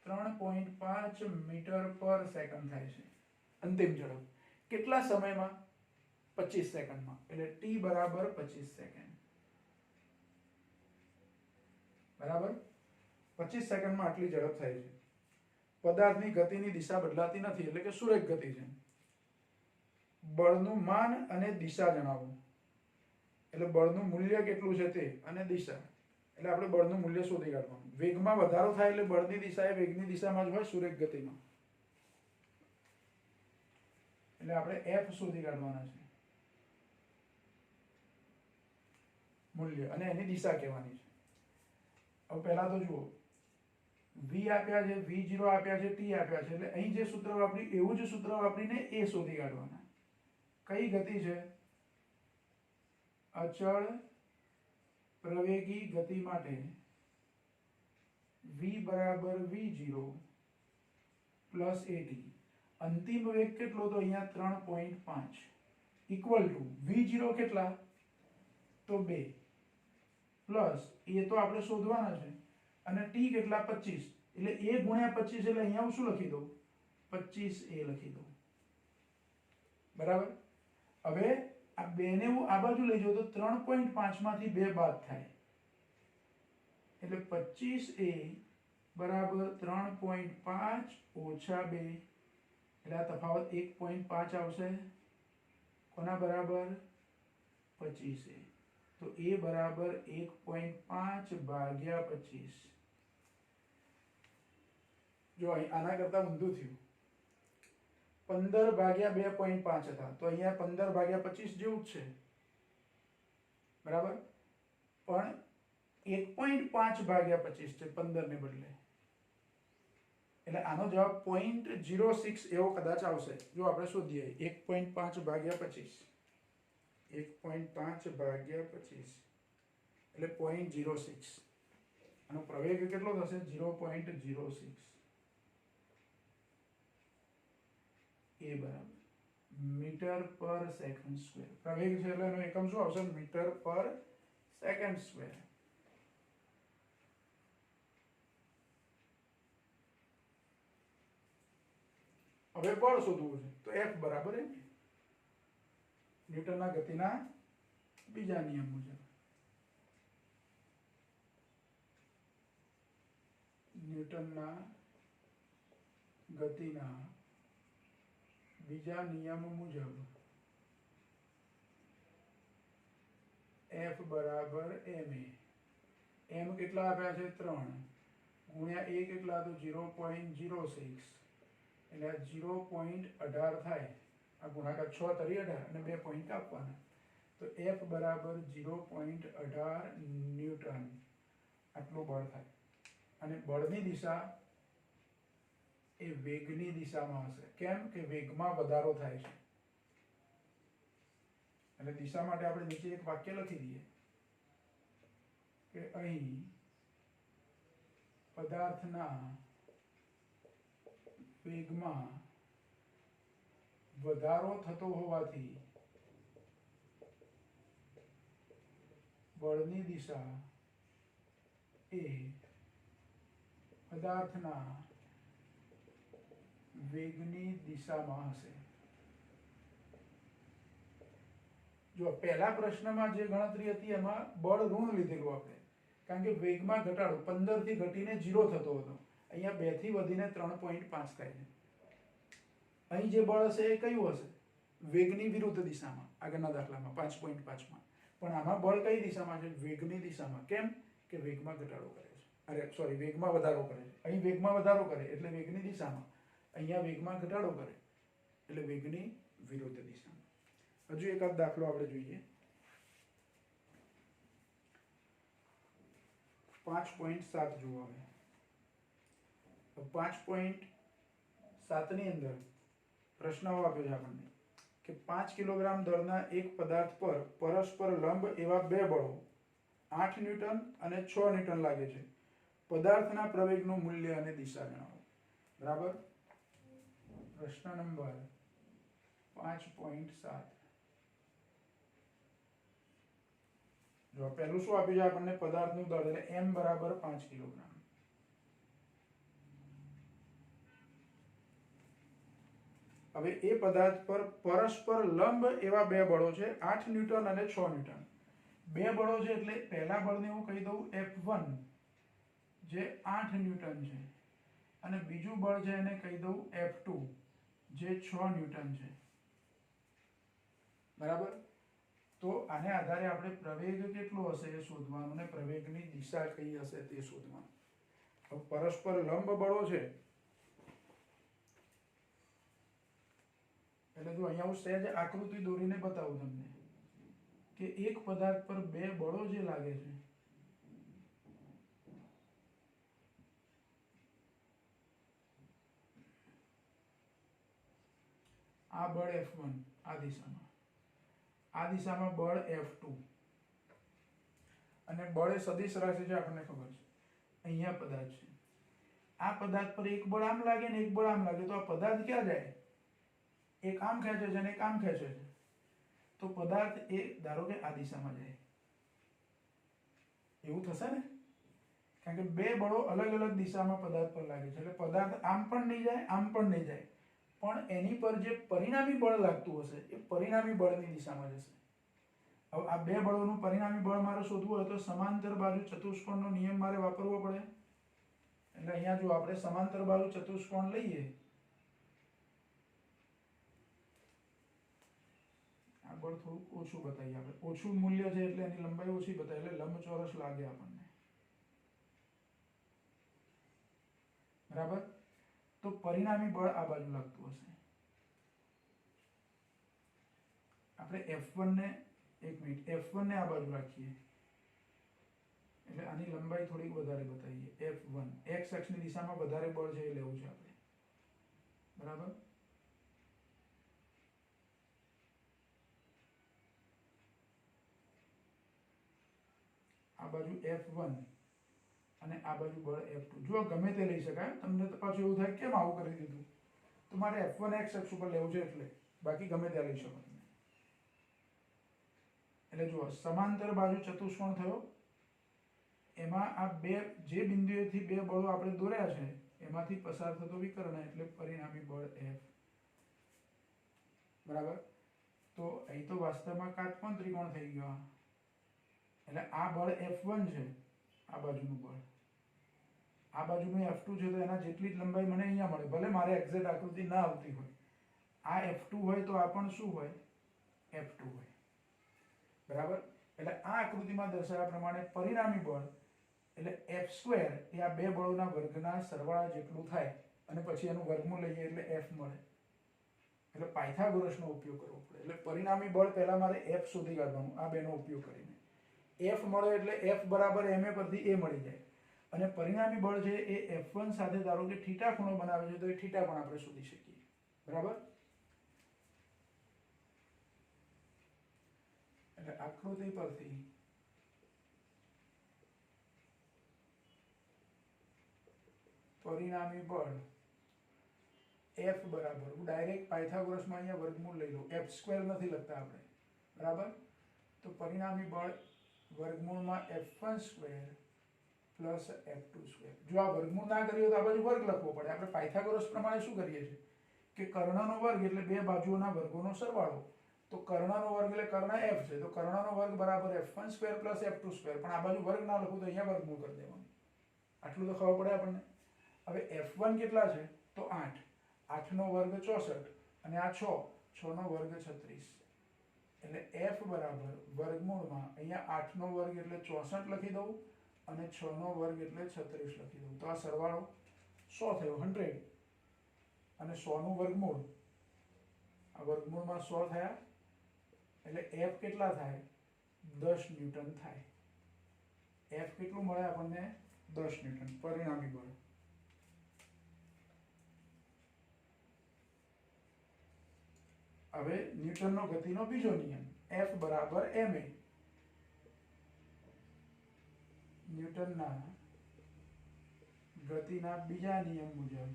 3.5 મીટર પર સેકન્ડ થાય છે અંતિમ ઝડપ. કેટલા સમયમાં? 25 સેકન્ડમાં. એટલે t બરાબર 25 સેકન્ડ. બરાબર. 25 સેકન્ડમાં આટલી ઝડપ થાય છે. પદાર્થની ગતિની દિશા બદલાતી નથી એટલે કે સુરેખ ગતિ છે. બળનું માન અને દિશા જણાવો. એટલે બળનું મૂલ્ય કેટલું છે તે અને દિશા. એટલે આપણે બળનું મૂલ્ય શોધી કાઢવાનું. વેગમાં વધારો થાય એટલે બળની દિશા એ વેગની દિશામાં જ હોય સુરેખ ગતિમાં. એટલે આપણે F શોધી કાઢવાના છે, મૂલ્ય, અને એની દિશા કહેવાની છે. હવે પહેલા તો જુઓ, v આપ્યા છે, v0 આપ્યા છે, t આપ્યા છે. એટલે અહીં જે સૂત્ર વાપરી એવું જ સૂત્ર વાપરીને એ શોધી કાઢવાના. કઈ ગતિ છે? અચળ પ્રવેગી ગતિ માટે v બરાબર v0 પ્લસ at. અંતિમ વેગ કેટલો? તો અહીંયા 3.5 ઇક્વલ ટુ v0 કેટલા? તો 2 પ્લસ એ તો આપણે શોધવાના છે અને t કેટલા? 25. એટલે a ગુણ્યા 25 એટલે અહીંયા હું શું લખી દઉં? 25a લખી દઉં. બરાબર. હવે આ 2 ને હું આ બાજુ લઈ જાઉં તો 3.5 માંથી 2 બાદ થાય એટલે 25a બરાબર 3.5 ઓછા 2 એટલે આ તફાવત 1.5 આવશે. કોના બરાબર? 25a. તો a બરાબર 1.5 ભાગ્યા 25 જો અહીં આના કરતાં ઊંધું થયું. 15 ભાગ્યા 2.5 હતા તો અહીંયા 15 ભાગ્યા 25 જેવું જ છે, બરાબર. પણ 1.5 ભાગ્યા 25 છે 15 ને બદલે, એટલે આનો જવાબ 0.06 એવો કદાચ આવશે. જો આપણે શોધીએ 1.5 ભાગ્યા 25, 1.5 ભાગ્યા 25 એટલે 0.06. આનો પ્રવેગ કેટલો થશે? 0.06. એ બરાબર મીટર પર સેકન્ડ સ્ક્વેર. પ્રવેગ છે એટલે એનો એકમ શું આવશે? મીટર પર સેકન્ડ સ્ક્વેર. હવે બળ શોધવું છે તો F બરાબર m, ન્યૂટનના ગતિના બીજા નિયમ મુજબ. ન્યૂટનના ગતિના બીજા નિયમ મુજબ F બરાબર ma. m કેટલા આપ્યા છે? 3 ગુણ્યા a કેટલા? તો 0.06 એટલે 0.18 થાય. આ ગુણાકાર 6 તરી 18 અને 2 પોઈન્ટ આપવાના તો F બરાબર 0.18 ન્યૂટન આટલું બળ થાય. અને બળની દિશા એ વેગની દિશામાં હશે. કેમ કે વેગમાં વધારો થાય છે. એટલે દિશા માટે આપણે નીચે એક વાક્ય લખી દઈએ કે અહીં પદાર્થના વેગમાં વધારો થતો હોવાથી બળની દિશા એ પદાર્થના વેગની દિશામાં હશે. જો પહેલા પ્રશ્નમાં જે ગણતરી હતી એમાં બળ ઋણ લીધેલું આપણે, કારણ કે વેગમાં ઘટાડો 15 થી ઘટીને 0 થતો હતો. અહીંયા 2 થી વધીને 3.5 થાય છે. અહીં જે બળ હશે એ કયું હશે? વેગની વિરુદ્ધ દિશામાં. આગળના દાખલામાં 5.5માં પણ આમાં બળ કઈ દિશામાં છે? વેગની દિશામાં. કેમ કે વેગમાં ઘટાડો કરે છે, અરે સોરી વેગમાં વધારો કરે છે. અહીં વેગમાં વધારો કરે એટલે વેગની દિશામાં, અહીંયા વેગમાં ઘટાડો કરે એટલે વેગની વિરુદ્ધ દિશામાં. હજુ એકાદ દાખલો આપણે જોઈએ. 5.7 જુઓ. હવે 5.7 ની અંદર પ્રશ્ન આપ્યો છે આપણને કે 5 કિલોગ્રામ દળના એક પદાર્થ પર પરસ્પર લંબ એવા બે બળો 8 ન્યૂટન અને 6 ન્યૂટન લાગે છે. પદાર્થના પ્રવેગનું મૂલ્ય અને દિશા જણાવો. બરાબર. પ્રશ્ન નંબર 5.7. જો પહેલું શું આપ્યું છે આપણને? પદાર્થનું દળ એટલે m બરાબર 5 કિલોગ્રામ. હવે એ પદાર્થ પર પરસ્પર લંબ એવા બે બળો છે 8 ન્યૂટન અને 6 ન્યૂટન. બે બળો છે એટલે પહેલા બળને હું કહી દઉં F1 જે 8 ન્યૂટન છે અને બીજું બળ છે એને કહી દઉં F2 જે 6 ન્યૂટન છે. બરાબર. તો આને આધારે આપણે પ્રવેગ કેટલો હશે એ શોધવાનું ને પ્રવેગની દિશા કઈ હશે તે શોધવાનું. હવે પરસ્પર લંબ બળો છે એટલે જો અહીંયા હું સહેજ આકૃતિ દોરીને બતાવું તમને કે એક પદાર્થ પર બે બળો જે લાગે છે આ બળ F1 આ દિશામાં બળ F2 અને બળ એ સદિશ રાશિ છે આપણને ખબર છે. અહીંયા પદાર્થ છે, આ પદાર્થ પર એક બળ આમ લાગે ને એક બળ આમ લાગે તો આ પદાર્થ ક્યાં જાય? એક આમ ખેંચે છે અને એક આમ ખેંચે છે તો પદાર્થ એ ધારો કે આ દિશામાં જાય. એવું થશે ને, કારણ કે બે બળો અલગ અલગ દિશામાં પદાર્થ પર લાગે છે એટલે પદાર્થ આમ પણ નહીં જાય આમ પણ નહીં જાય, પણ એની પર જે પરિણામી બળ લાગતું હશે એ પરિણામી બળની દિશામાં જશે. હવે આ બે બળોનું પરિણામી બળ મારે શોધવું હોય તો સમાંતર બાજુ ચતુષ્કોણનો નિયમ મારે વાપરવો પડે. એટલે અહીંયા જો આપણે સમાંતર બાજુ ચતુષ્કોણ લઈએ, આ બળ થોડું ઓછું બતાવીએ આપણે, ઓછું મૂલ્ય છે એટલે એની લંબાઈ ઓછી બતાવી એટલે લંબચોરસ લાગે આપણને. બરાબર. તો પરિણામી બળ આ બાજુ લાગતું હશે. આપણે F1 ને એક મિનિટ F1 ને આ બાજુ રાખીએ એટલે આની લંબાઈ થોડીક વધારે બતાવીએ. F1 x અક્ષની દિશામાં વધારે બળ છે એ લેવું છે આપણે, બરાબર. આ બાજુ F1 અને આ બાજુ બળ F2. જો ગમે તે લઈ શકાય. તમને તો પાછું એવું થાય કેમ આવું કરી દીધું, તો મારે F1 x અક્ષ ઉપર લેવું છે એટલે, બાકી ગમે ત્યાં લઈ શકો તમે. એટલે જુઓ સમાંતર બાજુ ચતુષ્કોણ થયો, એમાં આ બે જે બિંદુએથી બે બળો આપણે દોર્યા છે એમાંથી પસાર થતો વિકર્ણ એટલે પરિણામી બળ F, બરાબર. તો અહીં તો વાસ્તવમાં કાટકોણ ત્રિકોણ થઈ ગયો. એટલે આ બળ F1 છે, આ બાજુનું બળ, આ બાજુનું F2 છે, તો એના જેટલી જ લંબાઈ મને અહીંયા મળે, ભલે મારે એક્ઝેક્ટ આકૃતિ ના આવતી હોય. આ F2 હોય તો આ પણ શું હોય, F2 હોય, બરાબર. એટલે આ આકૃતિમાં દર્શાવ્યા પ્રમાણે પરિણામી બળ એટલે F² એ આ બે બળોના વર્ગના સરવાળા જેટલું થાય અને પછી એનું વર્ગમૂળ લઈએ એટલે F મળે. એટલે પાયથાગોરસનો ઉપયોગ કરવો પડે. એટલે પરિણામી બળ પહેલા મારે F શોધી કાઢવાનું, આ બેનો ઉપયોગ કરીને. F મળે એટલે F બરાબર ma પરથી a મળી જાય. અને પરિણામી બળ છે એ F1 સાથે ધારો કે θ ખૂણો બનાવે છે તો એ θ પણ આપણે શોધી શકીએ, બરાબર. એટલે આકૃતિ પરથી પરિણામી બળ F બરાબર, હું ડાયરેક્ટ પાયથાગોરસમાં અહીંયા વર્ગમૂળ લઈ લઉં, F² નથી લખતા આપણે, બરાબર. તો પરિણામી બળ વર્ગમૂળમાં F1² પ્લસ F2². જો આ વર્ગમૂળ ના કરીએ તો આ બાજુ વર્ગ લખવો પડે. આપણે પાયથાગોરસ પ્રમાણે શું કરીએ છીએ કે કર્ણનો વર્ગ એટલે બે બાજુઓના વર્ગોનો સરવાળો. તો કર્ણનો વર્ગ એટલે કર્ણ F છે, તો કર્ણનો વર્ગ બરાબર F1² પ્લસ F2². પણ આ બાજુ વર્ગ ના લખું તો અહીંયા વર્ગમૂળ કરી દેવાનું. આટલું તો ખબર પડે આપણને. હવે F1 કેટલા છે તો 8, 8 નો વર્ગ 64 અને આ 6, 6 નો વર્ગ 36. એટલે F બરાબર વર્ગમૂળમાં અહીંયા 8 નો વર્ગ એટલે 64 લખી દઉં અને 6 નો વર્ગ એટલે 36 લખી દઉં. તો આ સરવાળો 100 થયો, 100. અને 100 નું વર્ગમૂળ, આ વર્ગમૂળમાં 100 થયા એટલે F કેટલા થાય, 10 ન્યૂટન થાય. F કેટલું મળે આપણને, 10 ન્યૂટન પરિણામી બળ. હવે ન્યૂટનનો ગતિનો બીજો નિયમ F બરાબર ma. ન્યૂટનના ગતિના બીજા નિયમ મુજબ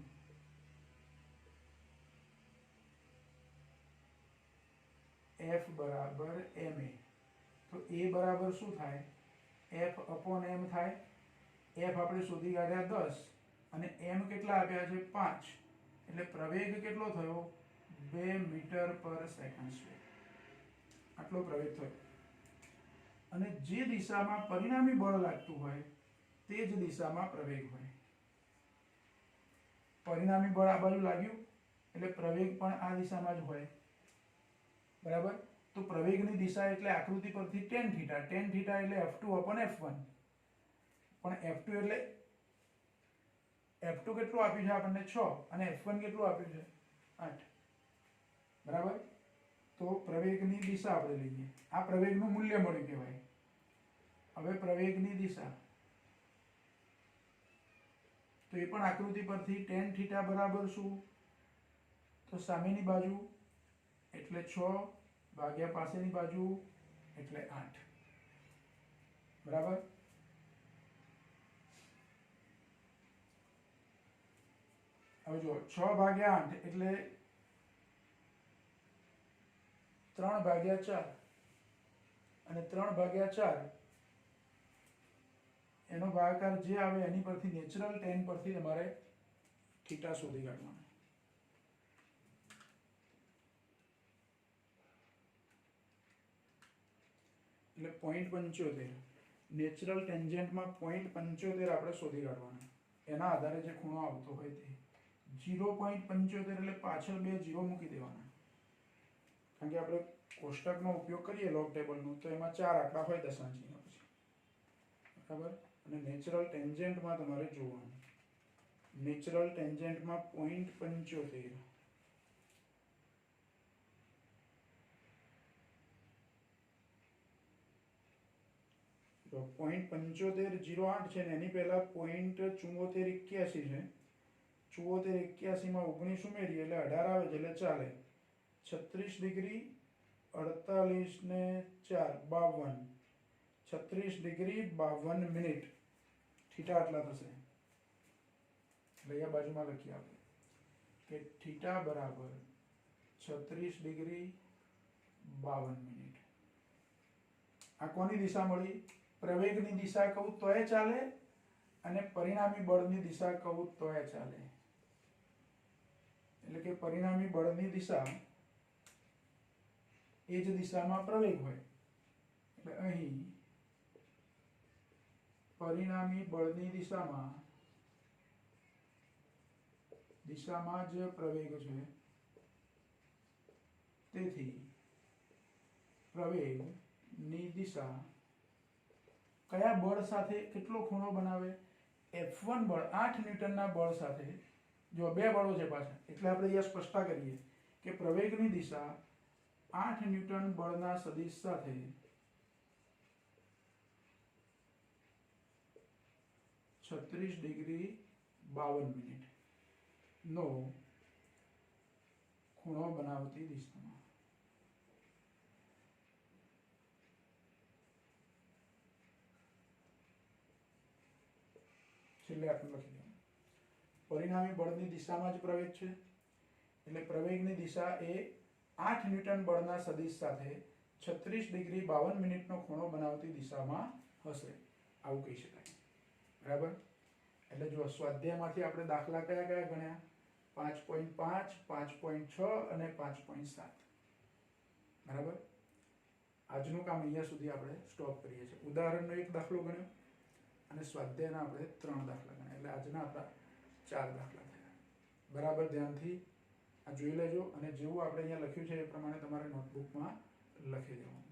F બરાબર ma. તો a બરાબર શું થાય, F upon m થાય. F આપણે શોધી કાઢ્યા 10 અને m કેટલા આપ્યા છે 5. એટલે પ્રવેગ કેટલો થયો, 2 મીટર પર સેકન્ડ સ્ક્વેર. આટલો પ્રવેગ થયો. અને જે દિશામાં પરિણામી બળ લાગતું હોય તે જ દિશામાં પ્રવેગ હોય. પરિણામી બળ આ બાજુ લાગ્યું એટલે પ્રવેગ પણ આ દિશામાં જ હોય, બરાબર. તો પ્રવેગની દિશા એટલે આકૃતિ પરથી tan θ, tan θ એટલે F2 upon F1. પણ F2 એટલે F2 કેટલું આપ્યું છે આપણને 6 અને F1 કેટલું આપ્યું છે 8, બરાબર. તો પ્રવેગની દિશા આપણે લઈએ. આ પ્રવેગનું મૂલ્ય મળ્યું કહેવાય. હવે પ્રવેગની દિશા તો એ પણ આકૃતિ પરથી tan θ બરાબર શું, તો સામેની બાજુ એટલે 6 ભાગ્યા પાસેની બાજુ એટલે 8, બરાબર. હવે જો 6 ભાગ્યા 8 એટલે 3 ભાગ્યા 4 અને 3 ભાગ્યા 4 એનો ભાગાકાર જે આવે એની પરથી નેચરલ tan પરથી તમારે θ શોધી કાઢવાનો. એટલે 0.75 નેચરલ ટેન્જન્ટમાં 0.75 આપણે શોધી કાઢવાના. એના આધારે જે ખૂણો આવતો હોય તે 0.75 એટલે પાછળ 2 0 મૂકી દેવાના. કારણ કે આપણે કોષ્ટકનો ઉપયોગ કરીએ લોગ ટેબલનું તો એમાં 4 આંકડા હોય દશાંશીના પછી, બરાબર. અને નેચરલ ટેન્જન્ટમાં તમારે જોવાનું નેચરલ ટેન્જન્ટમાં 0.75 તો 0.7508 છે ને એની પહેલા 0.7481 છે. 7481 માં 19 ઉમેરીએ એટલે 18 આવે છે એટલે ચાલે. 36 ડિગ્રી 48 ને 4 52. 36 ડિગ્રી 52 મિનિટ. થીટા આટલા થશે એટલે અહીંયા બાજુમાં લખીએ આપણે કે થીટા બરાબર 36 ડિગ્રી 52 મિનિટ. આ કોની દિશા મળી? પ્રવેગની દિશા કહું તોય ચાલે અને પરિણામી બળની દિશા કહું તોય ચાલે. એટલે કે પરિણામી બળની દિશા એ જ દિશામાં પ્રવેગ હોય એટલે અહીં પરિણામી બળની દિશામાં જ પ્રવેગ છે. તેથી પ્રવેગની દિશા કયા બળ સાથે કેટલો ખૂણો બનાવે? F1 બળ 8 ન્યૂટનના બળ સાથે. જો બે બળો છે પાછા એટલે આપણે અહીંયા સ્પષ્ટતા કરીએ કે પ્રવેગની દિશા 8 ન્યૂટન બળના સદિશ સાથે 36 ડિગ્રી 52 મિનિટ નો ખૂણો બનાવતી દિશામાં. છેલ્લે આપણે લખી દઈએ પરિણામી બળની દિશામાં જ પ્રવેગ છે એટલે પ્રવેગની દિશા એ 8 ન્યૂટન બળના સદિશ સાથે 36 ડિગ્રી 52 મિનિટનો ખૂણો બનાવતી દિશામાં હશે. આવું કહી શકાય. બરાબર. એટલે જો સ્વાધ્યાયમાંથી આપણે દાખલા કયા કયા ગણ્યા? 5.5, 5.6 અને 5.7. બરાબર. આજનું કામ અહીંયા સુધી આપણે સ્ટોપ કરીએ છીએ. ઉદાહરણનો એક દાખલો ગણ્યો અને સ્વાધ્યાયના આપણે 3 દાખલા ગણ્યા એટલે આજના આપણા 4 દાખલા થયા. બરાબર ધ્યાનથી આ જોઈ લેજો અને જેવું આપણે અહીંયા લખ્યું છે એ પ્રમાણે તમારે નોટબુકમાં લખી દેવાનું.